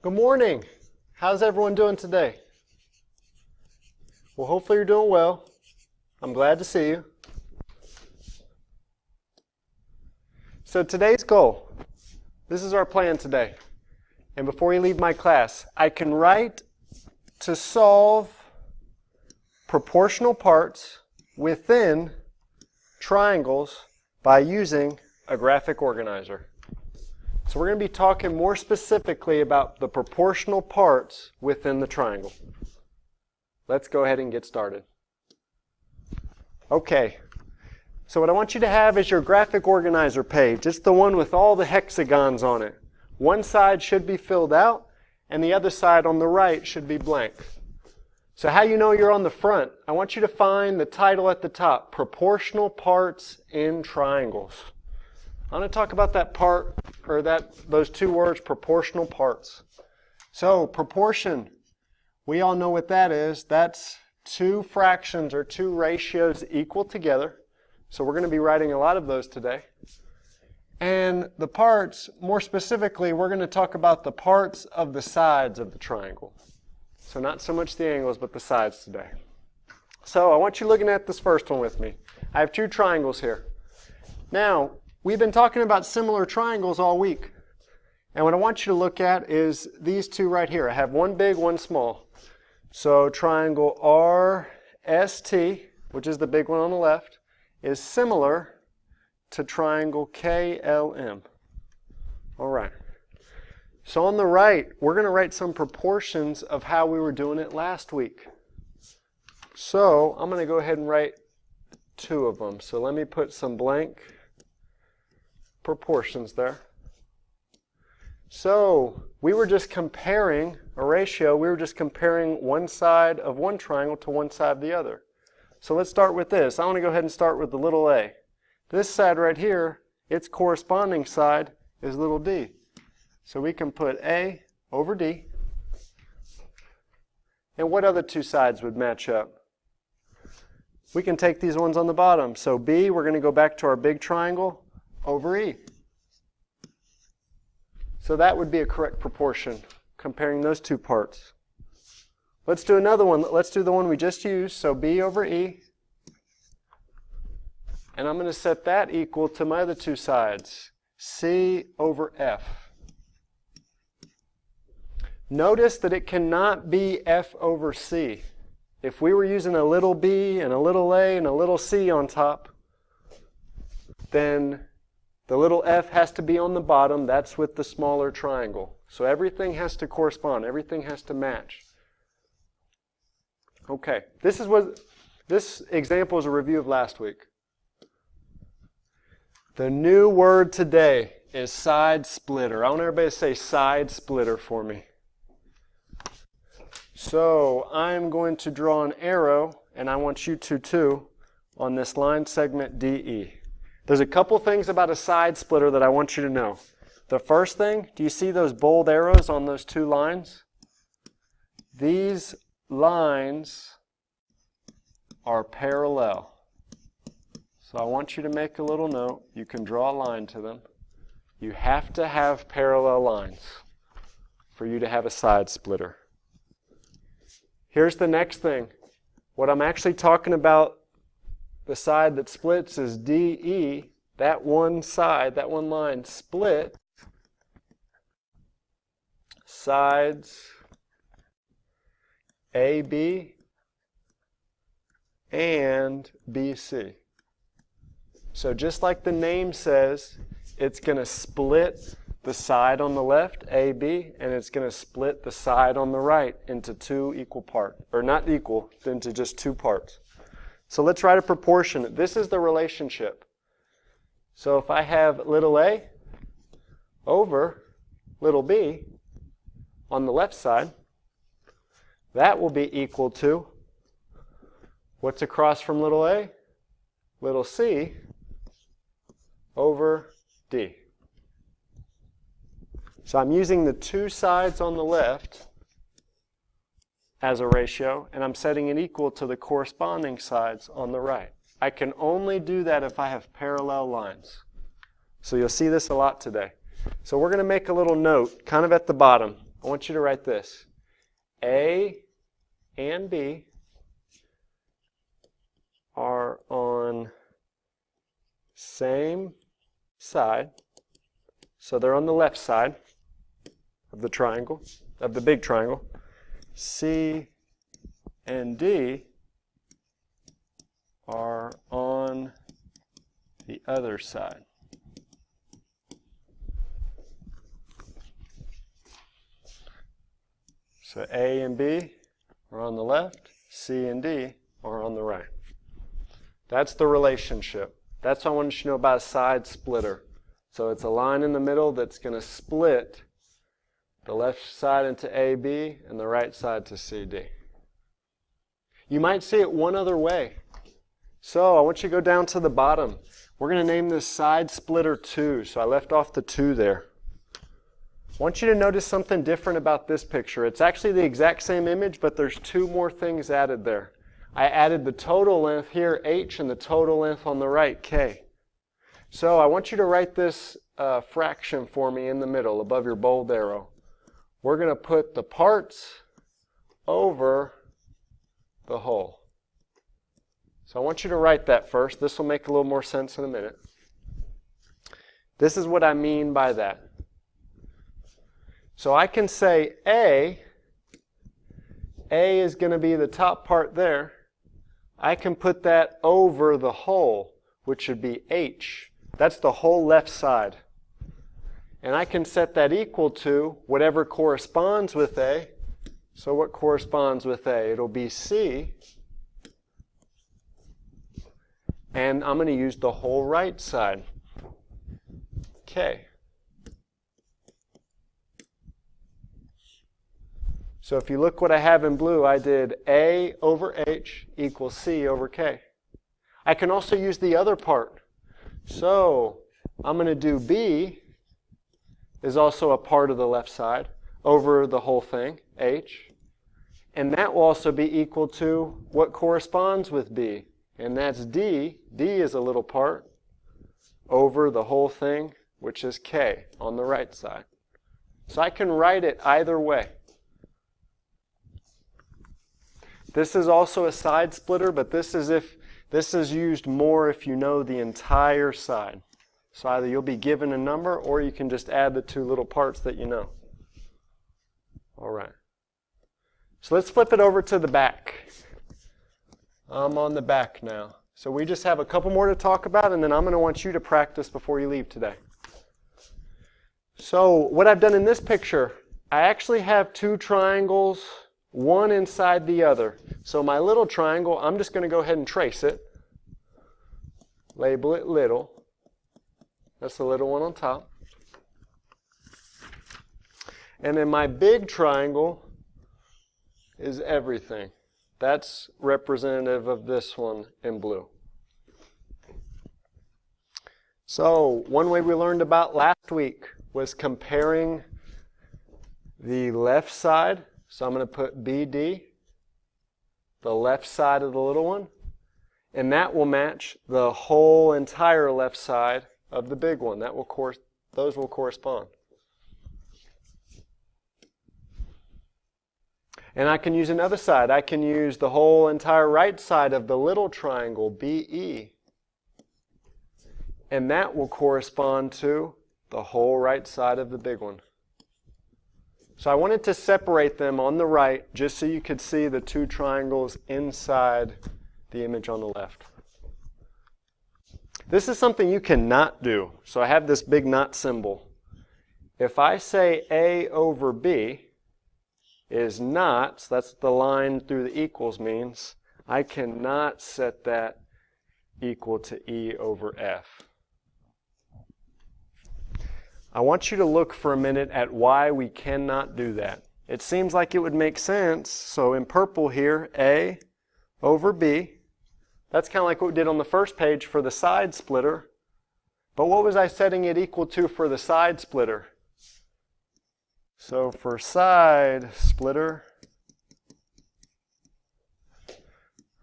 Good morning. How's everyone doing today? Well, hopefully you're doing well. I'm glad to see you. So today's goal, this is our plan today. And before you leave my class, I can write to solve proportional parts within triangles by using a graphic organizer. So we're going to be talking more specifically about the proportional parts within the triangle. Let's go ahead and get started. Okay, so what I want you to have is your graphic organizer page. It's the one with all the hexagons on it. One side should be filled out, and the other side on the right should be blank. So how you know you're on the front, I want you to find the title at the top, Proportional Parts in Triangles. I'm going to talk about that part, or those two words, proportional parts. So, proportion, we all know what that is. That's two fractions or two ratios equal together. So we're going to be writing a lot of those today. And the parts, more specifically, we're going to talk about the parts of the sides of the triangle. So not so much the angles, but the sides today. So I want you looking at this first one with me. I have two triangles here. Now, we've been talking about similar triangles all week. And what I want you to look at is these two right here. I have one big, one small. So triangle RST, which is the big one on the left, is similar to triangle KLM. All right. So on the right, we're going to write some proportions of how we were doing it last week. So I'm going to go ahead and write two of them. So let me put some blank proportions there. So we were just comparing a ratio. We were just comparing one side of one triangle to one side of the other. So let's start with this. I want to go ahead and start with the little a. This side right here, its corresponding side is little d. So we can put a over d. And what other two sides would match up? We can take these ones on the bottom. So b, we're going to go back to our big triangle, over e. So that would be a correct proportion, comparing those two parts. Let's do another one. Let's do the one we just used. So b over e. And I'm going to set that equal to my other two sides, c over f. Notice that it cannot be f over c. If we were using a little b and a little a and a little c on top, then the little f has to be on the bottom. That's with the smaller triangle. So everything has to correspond. Everything has to match. Okay, this example is a review of last week. The new word today is side splitter. I want everybody to say side splitter for me. So I'm going to draw an arrow, and I want you to too, on this line segment DE. There's a couple things about a side splitter that I want you to know. The first thing, do you see those bold arrows on those two lines? These lines are parallel. So I want you to make a little note. You can draw a line to them. You have to have parallel lines for you to have a side splitter. Here's the next thing. What I'm actually talking about, the side that splits, is DE. That one side, that one line split sides AB and BC. So just like the name says, it's going to split the side on the left, AB, and it's going to split the side on the right into two equal parts. Or not equal, into just two parts. So let's write a proportion. This is the relationship. So if I have little a over little b on the left side, that will be equal to, what's across from little a? Little c over d. So I'm using the two sides on the left as a ratio, and I'm setting it equal to the corresponding sides on the right. I can only do that if I have parallel lines. So you'll see this a lot today. So we're going to make a little note kind of at the bottom. I want you to write this. A and B are on same side. So they're on the left side of the triangle, of the big triangle. C and D are on the other side. So A and B are on the left, C and D are on the right. That's the relationship. That's what I wanted you to know about a side splitter. So it's a line in the middle that's going to split the left side into AB and the right side to CD. You might see it one other way. So I want you to go down to the bottom. We're going to name this side splitter 2. So I left off the 2 there. I want you to notice something different about this picture. It's actually the exact same image, but there's 2 more things added there. I added the total length here, H, and the total length on the right, K. So I want you to write this fraction for me in the middle, above your bold arrow. We're going to put the parts over the whole. So I want you to write that first. This will make a little more sense in a minute. This is what I mean by that. So I can say A is going to be the top part there. I can put that over the whole, which should be H. That's the whole left side. And I can set that equal to whatever corresponds with A. So what corresponds with A? It'll be C. And I'm going to use the whole right side, K. So if you look what I have in blue, I did A over H equals C over K. I can also use the other part. So I'm going to do B is also a part of the left side over the whole thing, H. And that will also be equal to what corresponds with B. And that's D. D is a little part over the whole thing, which is K on the right side. So I can write it either way. This is also a side splitter, but this is used more if you know the entire side. So either you'll be given a number or you can just add the 2 little parts that you know. All right. So let's flip it over to the back. I'm on the back now. So we just have a couple more to talk about, and then I'm going to want you to practice before you leave today. So what I've done in this picture, I actually have 2 triangles, one inside the other. So my little triangle, I'm just going to go ahead and trace it. Label it little. That's the little one on top. And then my big triangle is everything. That's representative of this one in blue. So one way we learned about last week was comparing the left side. So I'm going to put BD, the left side of the little one, and that will match the whole entire left side of the big one. Those will correspond. And I can use another side. I can use the whole entire right side of the little triangle, BE, and that will correspond to the whole right side of the big one. So I wanted to separate them on the right just so you could see the 2 triangles inside the image on the left. This is something you cannot do. So I have this big not symbol. If I say A over B is not, so that's the line through the equals means, I cannot set that equal to E over F. I want you to look for a minute at why we cannot do that. It seems like it would make sense. So in purple here, A over B. That's kind of like what we did on the first page for the side splitter. But what was I setting it equal to for the side splitter? So for side splitter,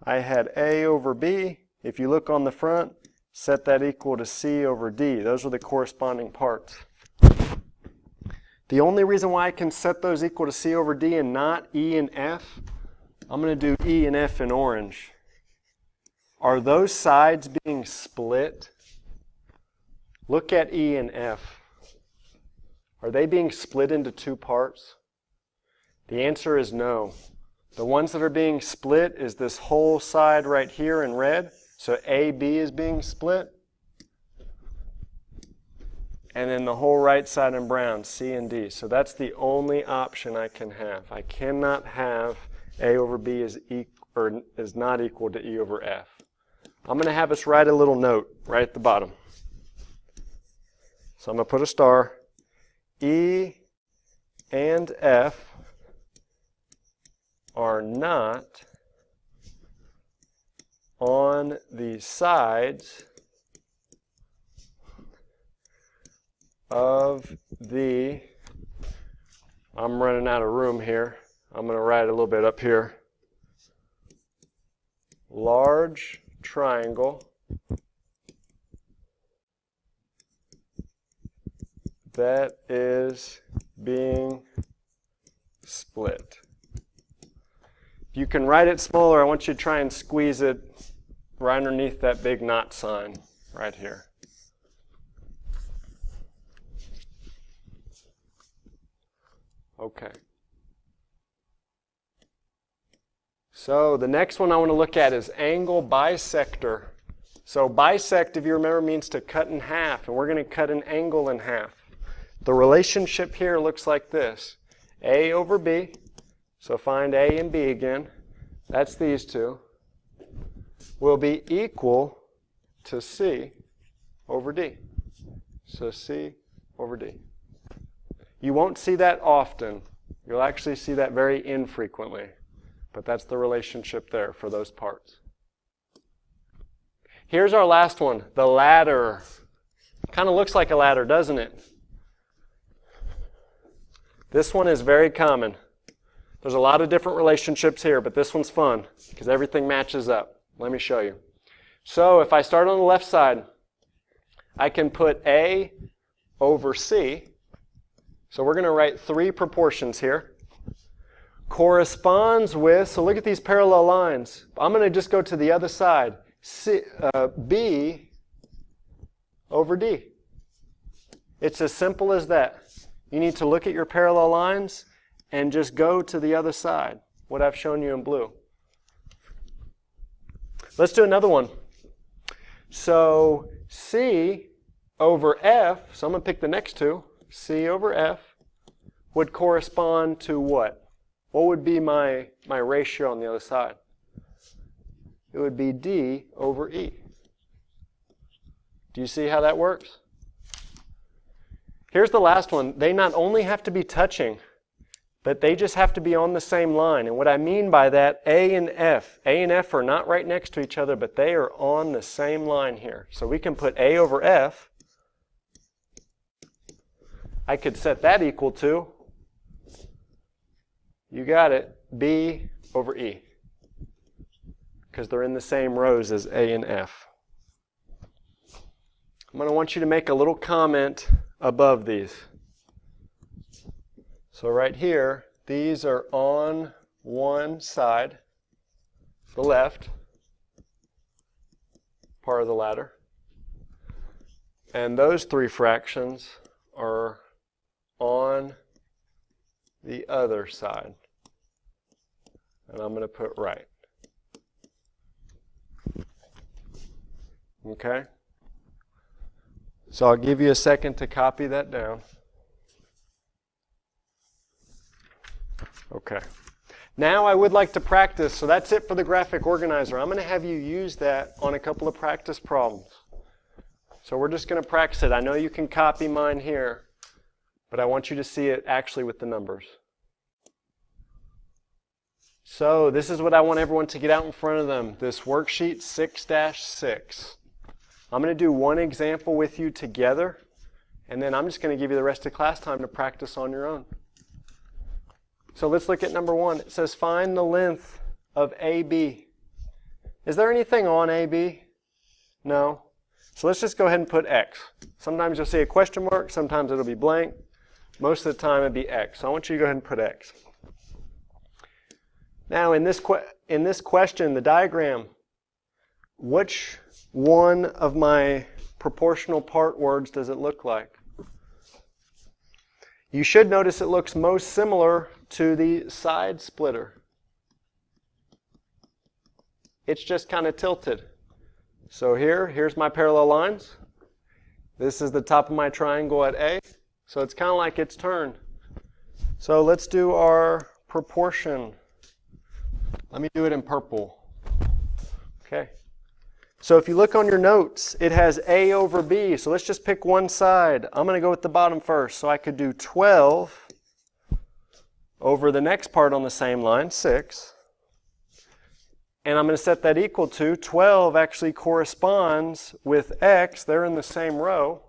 I had A over B. If you look on the front, set that equal to C over D. Those are the corresponding parts. The only reason why I can set those equal to C over D and not E and F, I'm going to do E and F in orange. Are those sides being split? Look at E and F. Are they being split into two parts? The answer is no. The ones that are being split is this whole side right here in red. So AB is being split. And then the whole right side in brown, C and D. So that's the only option I can have. I cannot have A over B is not equal to E over F. I'm going to have us write a little note right at the bottom. So I'm going to put a star. E and F are not on the sides of the, I'm running out of room here. I'm going to write a little bit up here. Large triangle that is being split. If you can write it smaller, I want you to try and squeeze it right underneath that big not sign right here. Okay. So the next one I want to look at is angle bisector. So bisect, if you remember, means to cut in half, and we're going to cut an angle in half. The relationship here looks like this. A over B, so find A and B again, that's these two, will be equal to C over D. So C over D. You won't see that often. You'll actually see that very infrequently. But that's the relationship there for those parts. Here's our last one, the ladder. Kind of looks like a ladder, doesn't it? This one is very common. There's a lot of different relationships here, but this one's fun because everything matches up. Let me show you. So if I start on the left side, I can put A over C. So we're going to write three proportions here. Corresponds with, so look at these parallel lines. I'm going to just go to the other side. B over D. It's as simple as that. You need to look at your parallel lines and just go to the other side, what I've shown you in blue. Let's do another one. So C over F, so I'm going to pick the next two, C over F, would correspond to what? What would be my ratio on the other side? It would be D over E. Do you see how that works? Here's the last one. They not only have to be touching, but they just have to be on the same line. And what I mean by that, A and F are not right next to each other, but they are on the same line here. So we can put A over F. I could set that equal to, you got it, B over E. Because they're in the same rows as A and F. I'm going to want you to make a little comment above these. So right here, these are on one side, the left part of the ladder. And those three fractions are on the other side. And I'm going to put right. Okay? So I'll give you a second to copy that down. Okay. Now I would like to practice, so that's it for the graphic organizer. I'm going to have you use that on a couple of practice problems. So we're just going to practice it. I know you can copy mine here, but I want you to see it actually with the numbers. So this is what I want everyone to get out in front of them, this worksheet 6-6. I'm going to do one example with you together, and then I'm just going to give you the rest of class time to practice on your own. So let's look at number one. It says find the length of AB. Is there anything on AB? No. So let's just go ahead and put X. Sometimes you'll see a question mark, sometimes it'll be blank. Most of the time it'd be x. So I want you to go ahead and put x. Now in this question, the diagram, which one of my proportional part words does it look like? You should notice it looks most similar to the side splitter. It's just kind of tilted. So here's my parallel lines. This is the top of my triangle at A. So it's kind of like it's turned. So let's do our proportion. Let me do it in purple. Okay. So if you look on your notes, it has A over B. So let's just pick one side. I'm going to go with the bottom first. So I could do 12 over the next part on the same line, 6. And I'm going to set that equal to 12 actually corresponds with X. They're in the same row.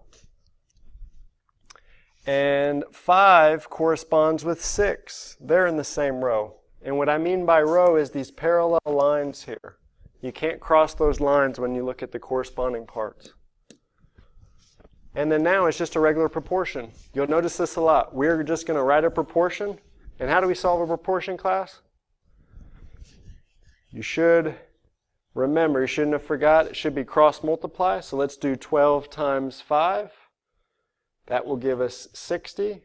And 5 corresponds with 6. They're in the same row. And what I mean by row is these parallel lines here. You can't cross those lines when you look at the corresponding parts. And then now it's just a regular proportion. You'll notice this a lot. We're just going to write a proportion. And how do we solve a proportion, class? You should remember, you shouldn't have forgot, it should be cross multiply. So let's do 12 times 5. That will give us 60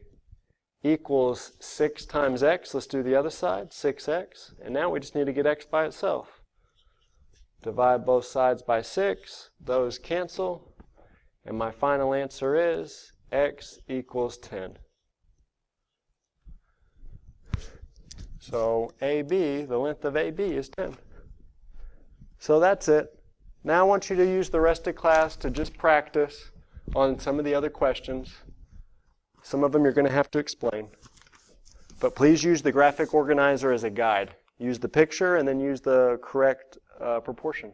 equals 6 times x. Let's do the other side, 6x. And now we just need to get x by itself. Divide both sides by 6. Those cancel. And my final answer is x equals 10. So AB, the length of AB is 10. So that's it. Now I want you to use the rest of class to just practice on some of the other questions. Some of them you're going to have to explain. But please use the graphic organizer as a guide. Use the picture and then use the correct proportion.